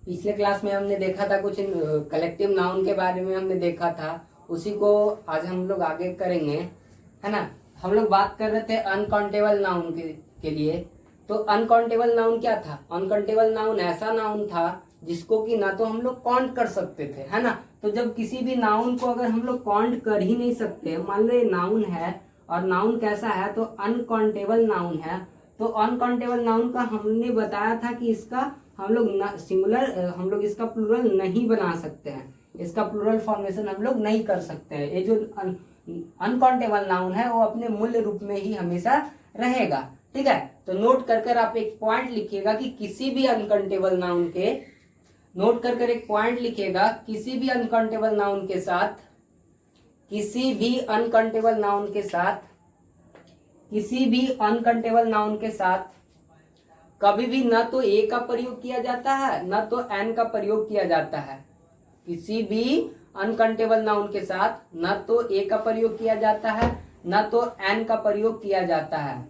पिछले क्लास में हमने देखा था कुछ कलेक्टिव नाउन के बारे में हमने देखा था, उसी को आज हम लोग आगे करेंगे, है ना। हम लोग बात कर रहे थे अनकाउंटेबल नाउन के लिए। तो अनकाउंटेबल नाउन क्या था? अनकाउंटेबल नाउन ऐसा नाउन था जिसको कि ना तो हम लोग काउंट कर सकते थे, है ना। तो जब किसी भी नाउन को अगर हम लोग काउंट कर ही नहीं सकते, मान लो ये नाउन है और नाउन कैसा है तो अनकाउंटेबल नाउन है, तो अनकाउंटेबल नाउन का हमने बताया था कि इसका हम लोग सिंगुलर, हम लोग इसका प्लूरल नहीं बना सकते हैं, इसका प्लूरल फॉर्मेशन हम लोग नहीं कर सकते हैं। ये जो अनकाउंटेबल नाउन है वो अपने मूल रूप में ही हमेशा रहेगा, ठीक है। तो नोट कर कर आप एक पॉइंट लिखिएगा कि किसी भी अनकाउंटेबल नाउन के, नोट कर कर एक पॉइंट लिखिएगा, किसी भी अनकाउंटेबल नाउन के साथ, किसी भी अनकाउंटेबल नाउन के साथ, किसी भी अनकाउंटेबल नाउन के साथ कभी भी न तो ए का प्रयोग किया जाता है न तो एन का प्रयोग किया जाता है। किसी भी अनकाउंटेबल नाउन के साथ न तो ए का प्रयोग किया जाता है न तो एन का प्रयोग किया जाता है,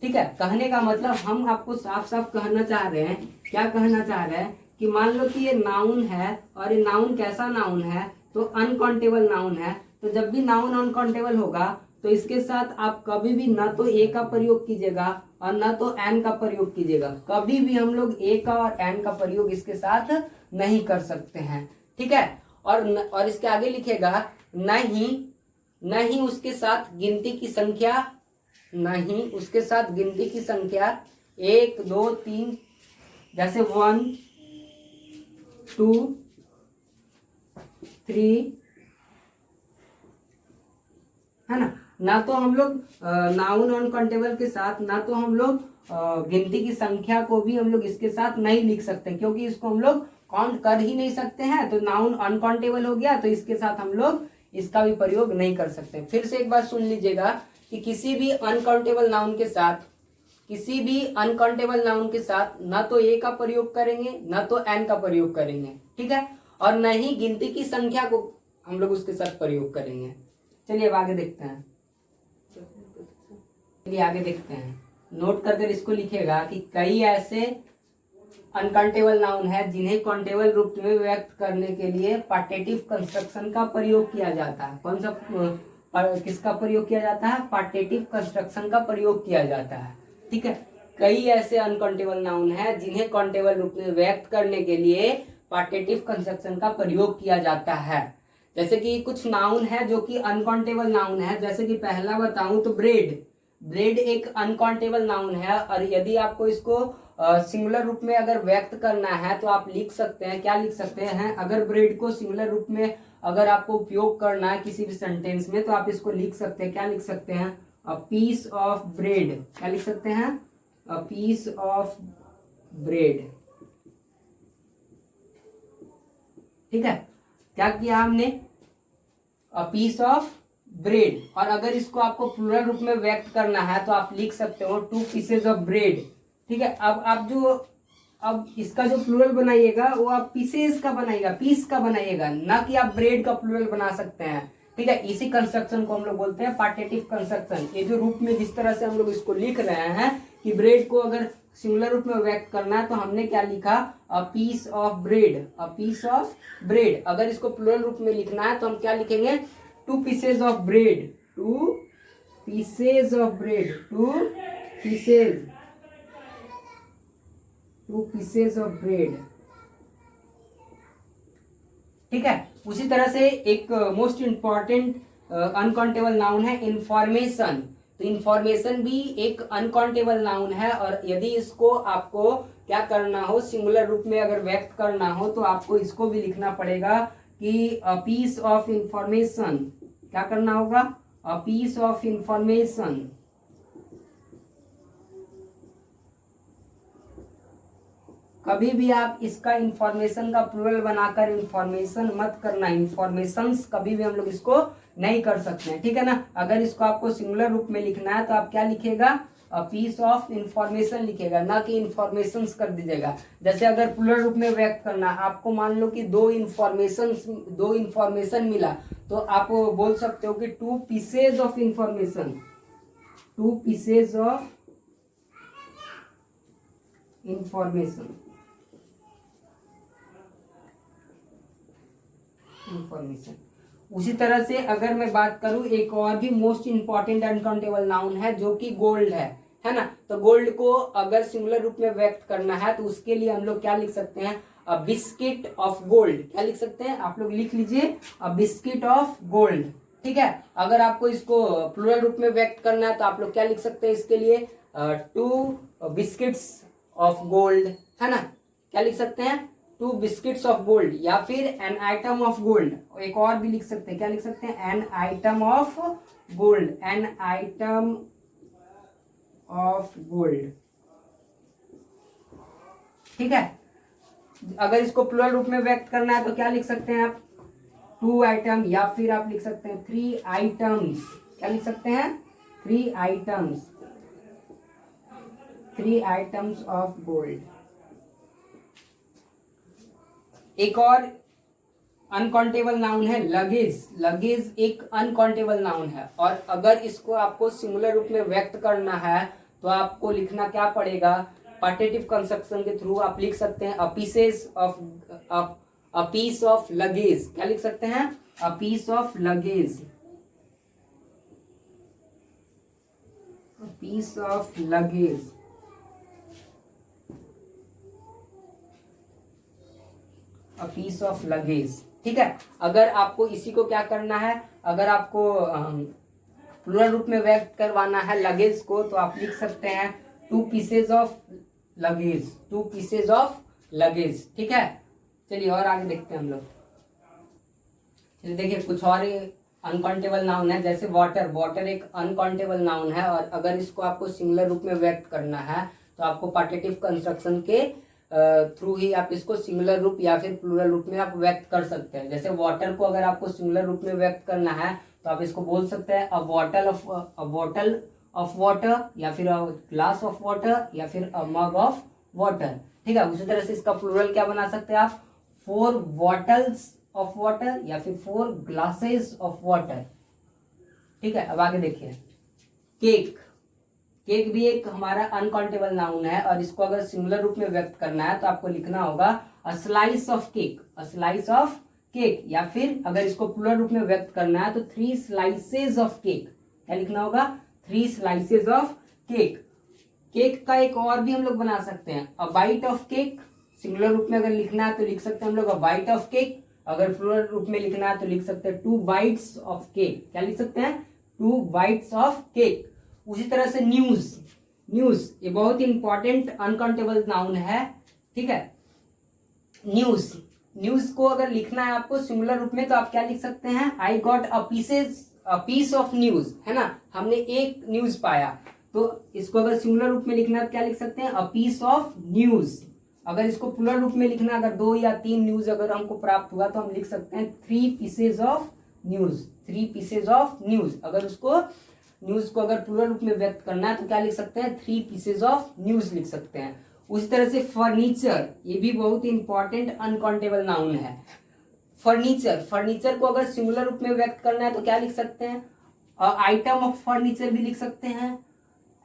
ठीक है। कहने का मतलब हम आपको साफ साफ कहना चाह रहे हैं, क्या कहना चाह रहे हैं कि मान लो कि ये नाउन है और ये नाउन कैसा नाउन है तो अनकाउंटेबल नाउन है। तो जब भी नाउन अनकाउंटेबल होगा तो इसके साथ आप कभी भी न तो ए का प्रयोग कीजिएगा और न तो एन का प्रयोग कीजिएगा। कभी भी हम लोग ए का और एन का प्रयोग इसके साथ नहीं कर सकते हैं, ठीक है। और इसके आगे लिखेगा नहीं उसके साथ गिनती की संख्या, नहीं उसके साथ गिनती की संख्या 1 2 3, जैसे 1 2 3, है ना तो हम लोग नाउन अनकाउंटेबल के साथ ना तो हम लोग गिनती की संख्या को भी हम लोग इसके साथ नहीं लिख सकते, क्योंकि इसको हम लोग काउंट कर ही नहीं सकते हैं। तो नाउन अनकाउंटेबल हो गया, तो इसके साथ हम लोग इसका भी प्रयोग नहीं कर सकते। फिर से एक बार सुन लीजिएगा कि किसी भी अनकाउंटेबल नाउन के साथ, किसी भी अनकाउंटेबल नाउन के साथ ना तो ए का प्रयोग करेंगे ना तो एन का प्रयोग करेंगे, ठीक है। और न ही गिनती की संख्या को हम लोग उसके साथ प्रयोग करेंगे। चलिए अब आगे देखते हैं, चलिए आगे देखते हैं। नोट कर इसको लिखेगा कि कई ऐसे अनकाउंटेबल नाउन है जिन्हें काउंटेबल रूप में व्यक्त करने के लिए पार्टेटिव कंस्ट्रक्शन का प्रयोग किया जाता है। कौन सा किसका प्रयोग किया जाता है? पार्टेटिव कंस्ट्रक्शन का प्रयोग किया जाता है, ठीक है। कई ऐसे अनकाउंटेबल नाउन है जिन्हें काउंटेबल रूप में व्यक्त करने के लिए पार्टेटिव कंस्ट्रक्शन का प्रयोग किया जाता है। जैसे कि कुछ नाउन है जो कि अनकाउंटेबल नाउन है, जैसे कि पहला बताऊं तो ब्रेड। ब्रेड एक अनकाउंटेबल नाउन है और यदि आपको इसको सिंगुलर रूप में अगर व्यक्त करना है तो आप लिख सकते हैं, क्या लिख सकते हैं? अगर ब्रेड को सिंगुलर रूप में अगर आपको उपयोग करना है किसी भी सेंटेंस में तो आप इसको लिख सकते हैं, क्या लिख सकते हैं? A piece of bread. क्या लिख सकते हैं? अ पीस ऑफ ब्रेड, ठीक है। क्या किया हमने? A piece of bread. और अगर इसको आपको प्लूरल रूप में व्यक्त करना है तो आप लिख सकते हो 2 पीसेज ऑफ ब्रेड, ठीक है। अब आप जो अब इसका जो प्लूरल बनाइएगा वो आप पीसेज का बनाइएगा, पीस का बनाइएगा, ना कि आप ब्रेड का प्लूरल बना सकते हैं, ठीक है। इसी कंस्ट्रक्शन को हम लोग बोलते हैं पार्टेटिव कंस्ट्रक्शन। ये जो रूप में जिस तरह से हम लोग इसको लिख रहे हैं कि ब्रेड को अगर सिंगुलर रूप में व्यक्त करना है तो हमने क्या लिखा? A piece of bread, a piece of bread. अगर इसको प्लूरल रूप में लिखना है तो हम क्या लिखेंगे? 2 pieces of bread, 2 pieces of bread, 2 pieces, 2 pieces of bread, ठीक है। उसी तरह से एक मोस्ट इंपॉर्टेंट अनकाउंटेबल नाउन है इंफॉर्मेशन। तो इंफॉर्मेशन भी एक अनकाउंटेबल नाउन है और यदि इसको आपको क्या करना हो, सिंगुलर रूप में अगर व्यक्त करना हो तो आपको इसको भी लिखना पड़ेगा कि अ पीस ऑफ इंफॉर्मेशन। क्या करना होगा? A piece of information. कभी भी आप इसका इंफॉर्मेशन का प्लूरल बनाकर इंफॉर्मेशन मत करना, इंफॉर्मेशंस कभी भी हम लोग इसको नहीं कर सकते हैं, ठीक है ना। अगर इसको आपको सिंगुलर रूप में लिखना है तो आप क्या लिखेगा? अ पीस ऑफ इंफॉर्मेशन लिखेगा, ना कि इंफॉर्मेशंस कर दीजिएगा। जैसे अगर प्लूरल रूप में व्यक्त करना, आपको मान लो कि दो इंफॉर्मेशन मिला तो आप बोल सकते हो कि 2 pieces of information, 2 pieces of information, information. उसी तरह से अगर मैं बात करूं, एक और भी मोस्ट इंपॉर्टेंट अनकाउंटेबल नाउन है जो कि गोल्ड है ना। तो गोल्ड को अगर सिंगुलर रूप में व्यक्त करना है तो उसके लिए हम लोग क्या लिख सकते हैं, अ बिस्किट ऑफ गोल्ड। क्या लिख सकते हैं आप लोग, लिख लीजिए, अ बिस्किट ऑफ गोल्ड। ठीक है, अगर आपको इसको प्लूरल रूप में व्यक्त करना है तो आप लोग क्या लिख सकते हैं इसके लिए, 2 बिस्किट्स ऑफ गोल्ड, है ना। क्या लिख सकते हैं, 2 बिस्किट्स ऑफ गोल्ड, या फिर एन आइटम ऑफ गोल्ड। एक और भी लिख सकते हैं, क्या लिख सकते हैं, an item of gold, N item of gold. ठीक है, अगर इसको प्लूरल रूप में व्यक्त करना है तो क्या लिख सकते हैं आप, 2 आइटम, या फिर आप लिख सकते हैं 3 आइटम्स। क्या लिख सकते हैं, 3 आइटम्स, 3 आइटम्स ऑफ गोल्ड। एक और अनकाउंटेबल नाउन है लगेज। लगेज एक अनकाउंटेबल नाउन है, और अगर इसको आपको सिंगुलर रूप में व्यक्त करना है तो आपको लिखना क्या पड़ेगा, पार्टिटिव कंस्ट्रक्शन के थ्रू आप लिख सकते हैं, अ पीस ऑफ लगेज। क्या लिख सकते हैं, a piece of luggage, piece of luggage. A piece of luggage. ठीक है, अगर आपको इसी को क्या करना है, अगर आपको प्लूरल रूप में व्यक्त करवाना है लगेज को, तो आप लिख सकते हैं 2 pieces of luggage, 2 pieces of luggage. ठीक है, चलिए और आगे देखते हैं हम लोग। चलिए देखिए, कुछ और अनकाउंटेबल नाउन है, जैसे वाटर। वाटर एक अनकाउंटेबल नाउन है, और अगर इसको आपको सिंगुलर रूप में व्यक्त करना है तो आपको पार्टिटिव कंस्ट्रक्शन के थ्रू ही आप इसको सिंगुलर रूप या फिर प्लूरल रूप में आप व्यक्त कर सकते हैं। जैसे वाटर को अगर आपको सिंगुलर रूप में व्यक्त करना है तो आप इसको बोल सकते हैं, अ बॉटल ऑफ वाटर, या फिर अ ग्लास ऑफ वाटर, या फिर अ मग ऑफ वाटर। ठीक है, उसी तरह से इसका प्लूरल क्या बना सकते हैं आप, 4 बॉटल्स ऑफ वाटर, या फिर 4 ग्लासेस ऑफ वाटर। ठीक है, अब आगे देखिए, केक। केक भी एक हमारा अनकाउंटेबल नाउन है, और इसको अगर सिंगुलर रूप में व्यक्त करना है तो आपको लिखना होगा a slice of cake, a slice of cake, या फिर अगर इसको प्लूरल रूप में व्यक्त करना है तो 3 स्लाइसेस ऑफ केक। क्या लिखना होगा, 3 स्लाइसेस ऑफ केक। केक का एक और भी हम लोग बना सकते हैं, a bite of cake. Singular रूप में अगर लिखना है तो लिख सकते हैं हम लोग अ बाइट ऑफ केक। अगर प्लूरल रूप में लिखना है तो लिख सकते हैं 2 बाइट्स ऑफ केक। क्या लिख सकते हैं, 2 बाइट्स ऑफ केक। उसी तरह से न्यूज। न्यूज ये बहुत ही इंपॉर्टेंट अनकाउंटेबल नाउन है। ठीक है, न्यूज। न्यूज को अगर लिखना है आपको सिंगुलर रूप में तो आप क्या लिख सकते हैं, I got a piece of news, है ना। हमने एक न्यूज पाया, तो इसको अगर सिंगुलर रूप में लिखना है तो क्या लिख सकते हैं, अ पीस ऑफ न्यूज। अगर इसको प्लूरल रूप में लिखना, अगर 2 या 3 न्यूज अगर हमको प्राप्त हुआ तो हम लिख सकते हैं 3 pieces of news, 3 pieces of news. अगर उसको न्यूज को अगर प्लूरल रूप में व्यक्त करना है तो क्या लिख सकते हैं, 3 पीसेज ऑफ न्यूज लिख सकते हैं। उसी तरह से फर्नीचर, ये भी बहुत ही इंपॉर्टेंट अनकाउंटेबल नाउन है। फर्नीचर, फर्नीचर को अगर सिंगुलर रूप में व्यक्त करना है तो क्या लिख सकते हैं, आइटम ऑफ फर्नीचर भी लिख सकते हैं,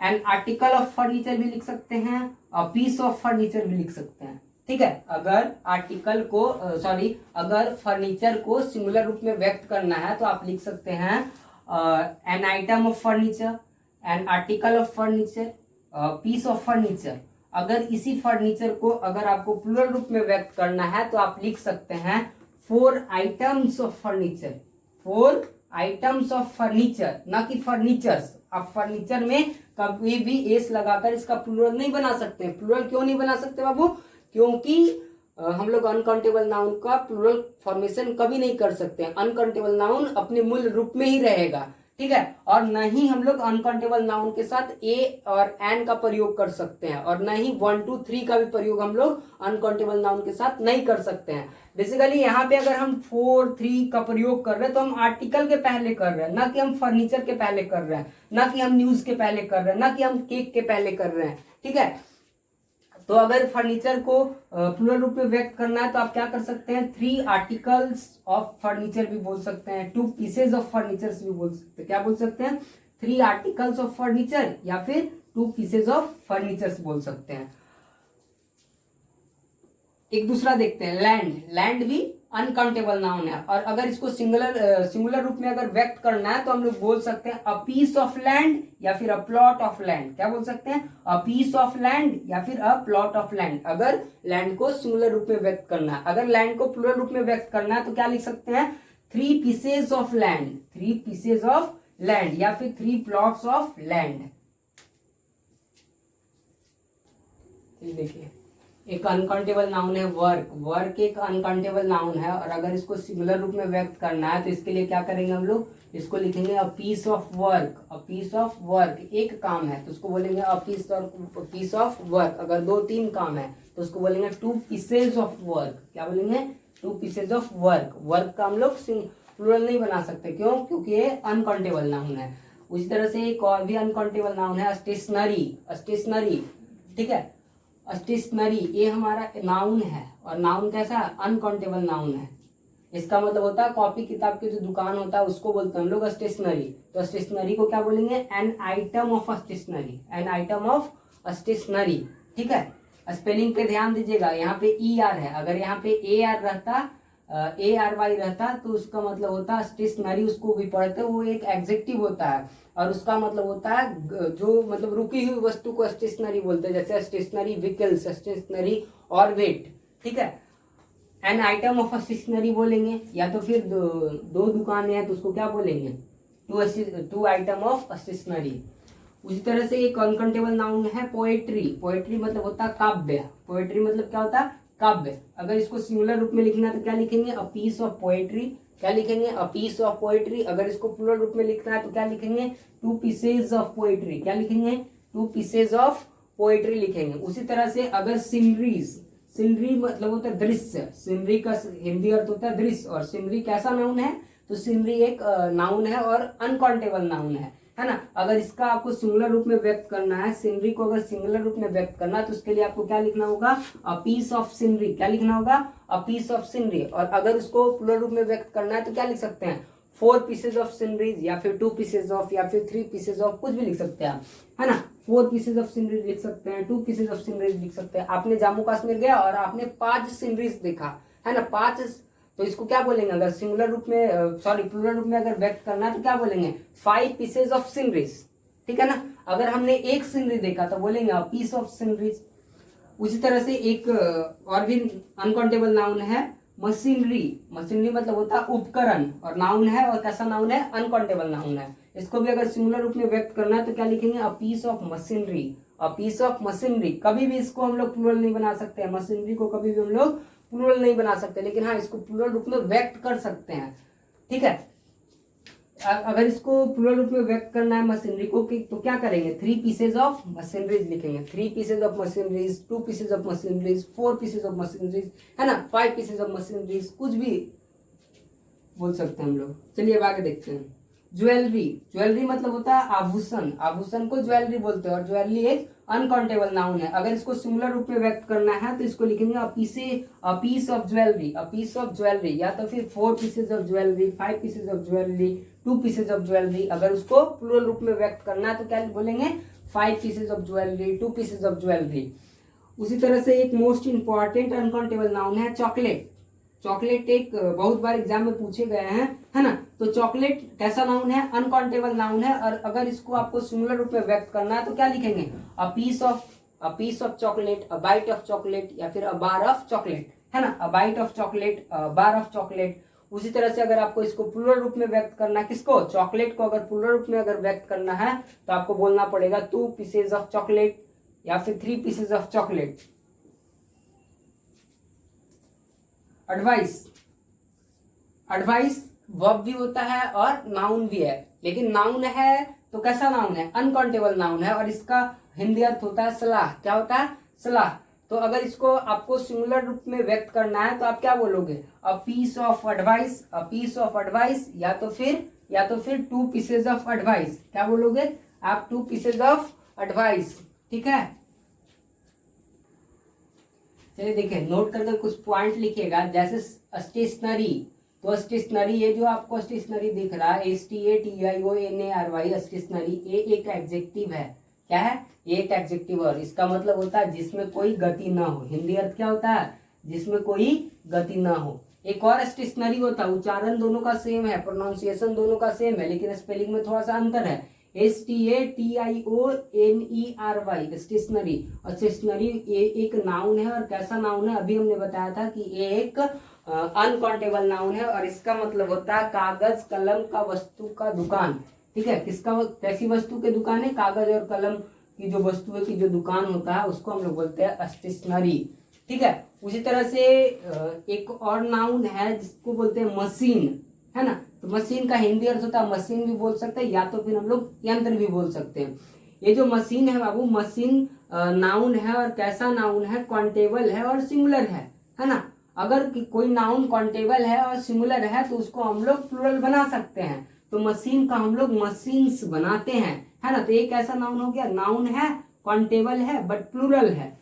एन आर्टिकल ऑफ फर्नीचर भी लिख सकते हैं, और पीस ऑफ फर्नीचर भी लिख सकते हैं। ठीक है, अगर आर्टिकल को अगर फर्नीचर को सिंगुलर रूप में व्यक्त करना है तो आप लिख सकते हैं an item of furniture, an article of furniture, piece of furniture. अगर इसी फर्नीचर को अगर आपको प्लूरल रूप में व्यक्त करना है तो आप लिख सकते हैं 4 items of furniture, 4 items of furniture, ना कि फर्नीचर्स। आप फर्नीचर में कभी भी एस लगाकर इसका प्लूरल नहीं बना सकते। प्लूरल क्यों नहीं बना सकते बाबू, क्योंकि हम लोग अनकाउंटेबल नाउन का प्लूरल फॉर्मेशन कभी नहीं कर सकते। अनकाउंटेबल नाउन अपने मूल रूप में ही रहेगा। ठीक है, और न ही हम लोग अनकाउंटेबल नाउन के साथ ए और एन का प्रयोग कर सकते हैं, और न ही 1 2 3 का भी प्रयोग हम लोग अनकाउंटेबल नाउन के साथ नहीं कर सकते हैं। बेसिकली यहाँ पे अगर हम 4 3 का प्रयोग कर रहे हैं तो हम आर्टिकल के पहले कर रहे हैं, ना कि हम फर्नीचर के पहले कर रहे हैं, ना कि हम न्यूज के पहले कर रहे हैं, ना कि हम केक के पहले कर रहे हैं। ठीक है, तो अगर फर्नीचर को प्लूरल रूप में व्यक्त करना है तो आप क्या कर सकते हैं, 3 आर्टिकल्स ऑफ फर्नीचर भी बोल सकते हैं, 2 पीसेज ऑफ फर्नीचर भी बोल सकते हैं। क्या बोल सकते हैं, 3 आर्टिकल्स ऑफ फर्नीचर, या फिर 2 पीसेज ऑफ फर्नीचर बोल सकते हैं। एक दूसरा देखते हैं, लैंड। लैंड भी अनकाउंटेबल नाउन है। और अगर इसको सिंगुलर रूप में अगर व्यक्त करना है तो हम लोग बोल सकते हैं अ पीस ऑफ लैंड या फिर अ प्लॉट ऑफ लैंड। क्या बोल सकते हैं? अ पीस ऑफ लैंड या फिर अ प्लॉट ऑफ लैंड, अगर लैंड को सिंगुलर रूप में व्यक्त करना है। अगर लैंड को प्लूरल रूप में व्यक्त करना है तो क्या लिख सकते हैं? 3 pieces of land, 3 pieces of land या फिर 3 प्लॉट्स ऑफ लैंड। देखिए, एक अनकाउंटेबल नाउन है वर्क। वर्क एक अनकाउंटेबल नाउन है, और अगर इसको सिंगुलर रूप में व्यक्त करना है तो इसके लिए क्या करेंगे हम लोग? इसको लिखेंगे a piece of work. A piece of work एक काम है तो उसको बोलेंगे अ पीस ऑफ वर्क। अगर 2-3 काम है तो उसको बोलेंगे 2 पीसेज ऑफ वर्क। क्या बोलेंगे? 2 पीसेज ऑफ वर्क। वर्क का हम लोग प्लूरल नहीं बना सकते, क्यों? क्योंकि ये अनकाउंटेबल नाउन है। उसी तरह से एक और भी अनकाउंटेबल नाउन है स्टेशनरी। स्टेशनरी, ठीक है, स्टेशनरी ये हमारा नाउन है, और नाउन कैसा? अनकाउंटेबल नाउन है। इसका मतलब होता है कॉपी किताब की जो दुकान होता है उसको बोलते हैं हम लोग स्टेशनरी। तो स्टेशनरी को क्या बोलेंगे? An item of stationery. An item of stationery, ठीक है। स्पेलिंग पे ध्यान दीजिएगा, यहाँ पे ई आर है। अगर यहाँ पे ए आर रहता, ARY रहता तो उसका मतलब होता स्टेशनरी। उसको भी पढ़ते वो एक एडजेक्टिव होता है, और उसका मतलब होता है जो मतलब रुकी हुई वस्तु को स्टेशनरी बोलते हैं, जैसे स्टेशनरी व्हीकल्स, स्टेशनरी ऑर्बिट, ठीक है। एन आइटम ऑफ स्टेशनरी बोलेंगे, या तो फिर दो दुकानें हैं तो उसको क्या बोलेंगे? Two item of stationery. उसी तरह से एक अनकाउंटेबल नाउन है पोएट्री। पोएट्री मतलब होता है काव्य। पोएट्री मतलब क्या होता है? काव्य। अगर इसको सिंगुलर रूप में लिखना है तो क्या लिखेंगे? A piece of poetry. क्या लिखेंगे? A piece of poetry. अगर इसको प्लूरल रूप में लिखना है तो क्या लिखेंगे? 2 पीसेज ऑफ पोएट्री। क्या लिखेंगे? 2 पीसेज ऑफ पोएट्री लिखेंगे। उसी तरह से अगर सीनरीज, सीनरी मतलब होता है दृश्य। सीनरी का हिंदी अर्थ होता है दृश्य, और सीनरी कैसा नाउन है? तो सीनरी एक नाउन है और अनकाउंटेबल नाउन है ना। अगर इसका आपको सिंगुलर रूप में व्यक्त करना है, सीनरी को अगर सिंगुलर रूप में व्यक्त करना है तो उसके लिए आपको क्या लिखना होगा? A piece of scenery. क्या लिखना होगा? A piece of scenery. और अगर उसको प्लूरल रूप में व्यक्त करना है तो क्या लिख सकते हैं? 4 पीसेज ऑफ सीनरीज, या फिर 2 पीसेज ऑफ, या फिर 3 पीसेज ऑफ, कुछ भी लिख सकते हैं आप, है ना। 4 पीसेज ऑफ सीनरीज लिख सकते हैं, 2 पीसेज ऑफ सीनरीज लिख सकते हैं। आपने जम्मू कश्मीर गया और आपने 5 सीनरीज देखा, है ना, 5, तो इसको क्या बोलेंगे? अगर सिंगुलर रूप में प्लूरल रूप में अगर व्यक्त करना है तो क्या बोलेंगे? 5 पीसेज ऑफ सीनरीज, ठीक है ना। अगर हमने एक सीनरी देखा तो बोलेंगे अ पीस ऑफ सीनरीज। उसी तरह से एक और भी अनकाउंटेबल नाउन है मशीनरी। मशीनरी मतलब होता है उपकरण, और नाउन है, और कैसा नाउन है? अनकाउंटेबल नाउन है। इसको भी अगर सिंगुलर रूप में व्यक्त करना है तो क्या लिखेंगे? A piece of machinery. A piece of machinery. कभी भी इसको हम लोग प्लूरल नहीं बना सकते हैं, मशीनरी को कभी भी हम लोग प्लूरल नहीं बना सकते, लेकिन हाँ इसको प्लूरल रूप में व्यक्त कर सकते हैं, ठीक है। अगर इसको प्लूरल रूप में व्यक्त करना है मशीनरी को तो क्या करेंगे? 3 पीसेज ऑफ मशीनरीज लिखेंगे। 3 pieces of machineries, 2 pieces of machineries, 4 pieces of machineries, है ना, 5 पीसेज ऑफ मशीनरीज, कुछ भी बोल सकते हैं हम लोग। चलिए अब आगे देखते हैं। ज्वेलरी। ज्वेलरी मतलब होता है आभूषण। आभूषण को ज्वेलरी बोलते हैं, और ज्वेलरी एक अनकाउंटेबल नाउन है। अगर इसको सिंगुलर रूप में व्यक्त करना है तो इसको लिखेंगे a piece of jewellery. A piece of jewellery, या तो फिर 4 pieces of jewellery, 5 pieces of jewellery, 2 pieces of jewellery. अगर उसको प्लूरल रूप में व्यक्त करना है तो क्या बोलेंगे? 5 pieces of jewellery, 2 pieces of jewellery. उसी तरह से एक मोस्ट इंपॉर्टेंट अनकाउंटेबल नाउन है चॉकलेट। चॉकलेट एक बहुत बार एग्जाम में पूछे गए हैं, है ना। तो चॉकलेट कैसा नाउन है? अनकाउंटेबल नाउन है, और अगर इसको आपको सिंगुलर रूप में व्यक्त करना है तो क्या लिखेंगे? A piece of chocolate, a bite of chocolate, या फिर अ बार ऑफ चॉकलेट, है ना। A bite of chocolate, a bar of chocolate. उसी तरह से अगर आपको इसको प्लूरल रूप में व्यक्त करना है, किसको? चॉकलेट को अगर प्लूरल रूप में अगर व्यक्त करना है तो आपको बोलना पड़ेगा 2 पीसेज ऑफ चॉकलेट, या फिर 3 pieces of chocolate. Advice. Advice verb भी होता है और नाउन भी है, लेकिन नाउन है तो कैसा नाउन है? अनकाउंटेबल नाउन है, और इसका हिंदी अर्थ होता है सलाह। क्या होता है? सलाह। तो अगर इसको आपको सिंगुलर रूप में व्यक्त करना है तो आप क्या बोलोगे? A piece of advice. A piece of advice, या तो फिर 2 पीसेज ऑफ एडवाइस। क्या बोलोगे आप? 2 पीसेज ऑफ एडवाइस, ठीक है। चलिए देखिए, नोट करके कुछ पॉइंट लिखिएगा। जैसे स्टेशनरी, तो स्टेशनरी, ये जो आपको स्टेशनरी दिख रहा है STATIONARY, स्टेशनरी, ये एक एडजेक्टिव है। क्या है? ये एक एडजेक्टिव, और इसका मतलब होता है जिसमें कोई गति ना हो। हिंदी अर्थ क्या होता है? जिसमें कोई गति ना हो। एक और स्टेशनरी होता है, उच्चारण दोनों का सेम है, प्रोनाउंसिएशन दोनों का सेम है, लेकिन स्पेलिंग में थोड़ा सा अंतर है। STATIONERY stationery. और स्टेशनरी एक नाउन है, और कैसा नाउन है, अभी हमने बताया था कि ये एक अनकाउंटेबल नाउन है, और इसका मतलब होता है कागज कलम का वस्तु का दुकान। ठीक है, किसका, कैसी वस्तु की दुकान है, कागज और कलम की जो वस्तुओं की जो दुकान होता है उसको हम लोग बोलते हैं स्टेशनरी। ठीक है, उसी तरह से एक और नाउन है जिसको बोलते हैं मशीन, है ना। तो मशीन का हिंदी अर्थ होता है, मशीन भी बोल सकते हैं, या तो फिर हम लोग यंत्र भी बोल सकते हैं। ये जो मशीन है बाबू, मशीन नाउन है, और कैसा नाउन है, काउंटेबल है और सिंगुलर है ना। अगर कोई नाउन काउंटेबल है और सिंगुलर है तो उसको हम लोग प्लूरल बना सकते हैं। तो मशीन का हम लोग मशीन्स बनाते हैं, है ना। तो एक ऐसा नाउन हो गया, नाउन है, काउंटेबल है, बट प्लूरल है।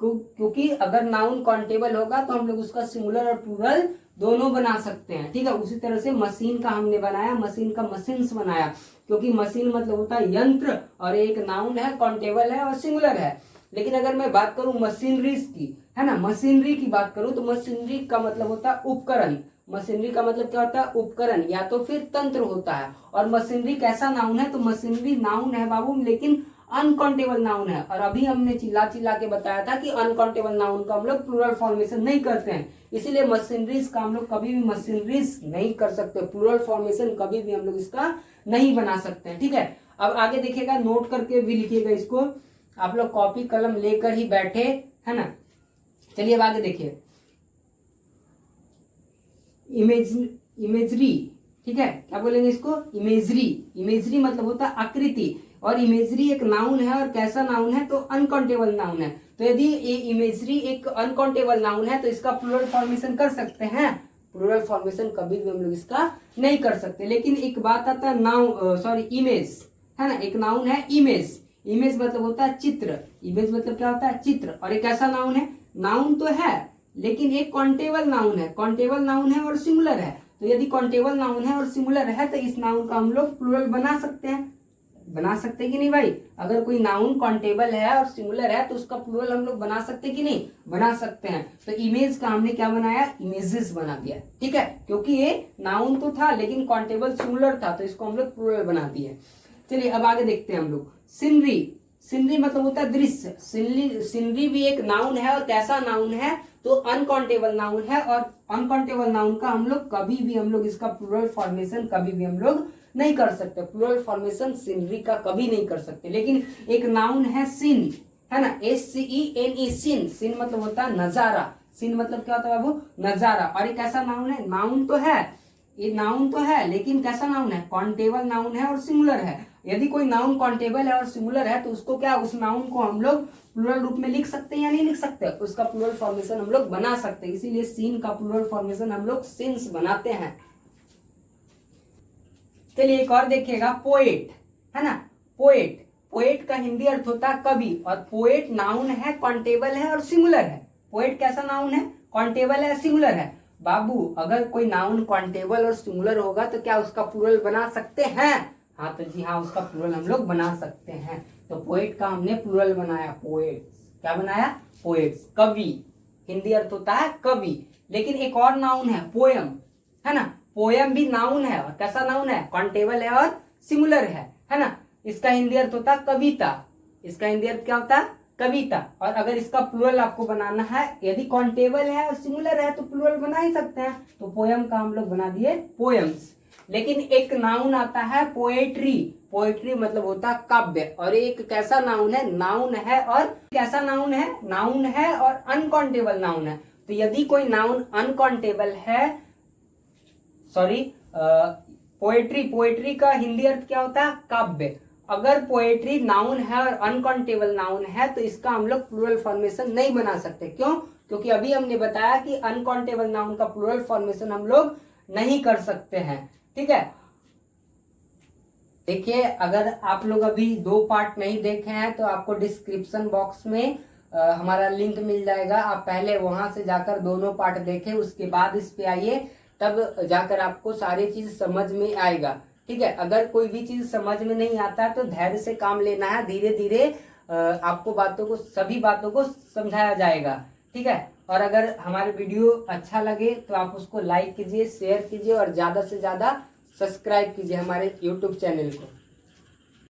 क्योंकि अगर नाउन काउंटेबल होगा तो हम लोग उसका सिंगुलर और प्लूरल दोनों बना सकते हैं। ठीक है, उसी तरह से मशीन का हमने बनाया, मशीन का मशीन्स बनाया, क्योंकि मशीन मतलब होता है यंत्र, और एक नाउन है, काउंटेबल है और सिंगुलर है। लेकिन अगर मैं बात करूं मशीनरीज की, है ना, मशीनरी की बात करूं तो मशीनरी का मतलब होता है उपकरण। मशीनरी का मतलब क्या होता है, उपकरण या तो फिर तंत्र होता है। और मशीनरी कैसा नाउन है, तो मशीनरी नाउन है बाबू, लेकिन अनकाउंटेबल नाउन है। और अभी हमने चिल्ला चिल्ला के बताया था कि अनकाउंटेबल नाउन का हम लोग प्लूरल फॉर्मेशन नहीं करते हैं, इसीलिए मशीनरीज का हम लोग कभी भी मशीनरीज नहीं कर सकते, प्लूरल फॉर्मेशन कभी भी हम लोग इसका नहीं बना सकते हैं। ठीक है, अब आगे देखिएगा, नोट करके भी लिखिएगा इसको, आप लोग कॉपी कलम लेकर ही बैठे, है ना। चलिए अब आगे देखिए, इमेजरी। ठीक है, क्या बोलेंगे इसको, इमेजरी। इमेजरी मतलब होता है आकृति, और इमेजरी एक नाउन है, और कैसा नाउन है, तो अनकाउंटेबल नाउन है। तो यदि ये इमेजरी एक अनकाउंटेबल नाउन है तो इसका प्लूरल फॉर्मेशन कर सकते हैं, प्लूरल फॉर्मेशन कभी भी हम लोग इसका नहीं कर सकते। लेकिन एक बात आता है नाउन, सॉरी इमेज, है ना, एक नाउन है इमेज। इमेज मतलब होता है चित्र, इमेज मतलब क्या होता है, चित्र। और एक ऐसा नाउन है, नाउन तो है लेकिन एक काउंटेबल नाउन है, काउंटेबल नाउन है और सिंगुलर है। तो यदि काउंटेबल नाउन है और सिंगुलर है तो इस नाउन का हम लोग प्लूरल बना सकते हैं, बना सकते हैं कि नहीं भाई। अगर कोई नाउन काउंटेबल है और सिंगुलर है तो उसका प्लूरल हम लोग बना सकते हैं कि नहीं, बना सकते हैं। तो इमेज का हमने क्या बनाया, इमेजेस बना दिया। ठीक है, क्योंकि ये नाउन तो था लेकिन काउंटेबल सिंगुलर था, तो इसको हम लोग प्लूरल बना दिए। चलिए अब आगे देखते हैं हम लोग, सीनरी। सीनरी मतलब होता है दृश्य। सीनरी भी एक नाउन है, और कैसा नाउन है, तो अनकाउंटेबल नाउन है। और अनकाउंटेबल नाउन का हम लोग कभी भी हम लोग इसका प्लूरल फॉर्मेशन कभी भी हम लोग नहीं कर सकते, प्लूरल फॉर्मेशन सीनरी का कभी नहीं कर सकते। लेकिन एक नाउन है सीन, है ना, SCENE, सीन। सीन मतलब होता है नजारा, सीन मतलब क्या होता है बाबू, नजारा। और एक ऐसा नाउन है, नाउन तो है, ये नाउन तो है लेकिन कैसा नाउन है, काउंटेबल नाउन है और सिंगुलर है। यदि कोई नाउन काउंटेबल है और सिंगुलर है तो उसको क्या, उस नाउन को हम लोग प्लूरल रूप में लिख सकते हैं या नहीं लिख सकते, उसका प्लूरल फॉर्मेशन हम लोग बना सकते हैं। इसीलिए सीन का प्लूरल फॉर्मेशन हम लोग सीन्स बनाते हैं। चलिए एक और देखिएगा, पोएट, है ना। पोएट, पोएट का हिंदी अर्थ होता है कवि, और पोएट नाउन है, काउंटेबल है और सिंगुलर है। पोएट कैसा नाउन है, काउंटेबल है, सिंगुलर है। बाबू अगर कोई नाउन काउंटेबल और सिंगुलर होगा तो क्या उसका प्लूरल बना सकते हैं, हाँ तो जी हाँ, उसका प्लूरल हम लोग बना सकते हैं। तो पोएट का हमने प्लूरल बनाया, पोएट्स। क्या बनाया, पोएट्स, कवि, हिंदी अर्थ होता है कवि। लेकिन एक और नाउन है पोयम, है ना। पोयम भी नाउन है, और कैसा नाउन है, काउंटेबल है और सिंगुलर है ना। इसका हिंदी अर्थ होता है कविता, इसका हिंदी अर्थ क्या होता है, कविता। और अगर इसका प्लूरल आपको बनाना है, यदि काउंटेबल है और सिंगुलर है तो प्लूरल बना ही सकते हैं। तो पोयम का हम लोग बना दिए पोयम्स। लेकिन एक नाउन आता है पोएट्री, पोएट्री मतलब होता है काव्य। और एक कैसा नाउन है, नाउन है और कैसा नाउन है, नाउन है और अनकाउंटेबल नाउन है। तो यदि कोई नाउन अनकाउंटेबल है, सॉरी, पोएट्री, पोएट्री का हिंदी अर्थ क्या होता है, काव्य। अगर पोएट्री नाउन है और अनकाउंटेबल नाउन है तो इसका हम लोग प्लूरल फॉर्मेशन नहीं बना सकते। क्यों, क्योंकि अभी हमने बताया कि अनकाउंटेबल नाउन का प्लूरल फॉर्मेशन हम लोग नहीं कर सकते हैं। ठीक है, देखिए अगर आप लोग अभी 2 पार्ट नहीं देखे हैं तो आपको डिस्क्रिप्शन बॉक्स में हमारा लिंक मिल जाएगा, आप पहले वहां से जाकर दोनों पार्ट देखें, उसके बाद इस पे आइए, तब जाकर आपको सारी चीज समझ में आएगा। ठीक है, अगर कोई भी चीज समझ में नहीं आता तो धैर्य से काम लेना है, धीरे धीरे आपको बातों को, सभी बातों को समझाया जाएगा। ठीक है, और अगर हमारे वीडियो अच्छा लगे तो आप उसको लाइक कीजिए, शेयर कीजिए और ज़्यादा से ज़्यादा सब्सक्राइब कीजिए हमारे यूट्यूब चैनल को।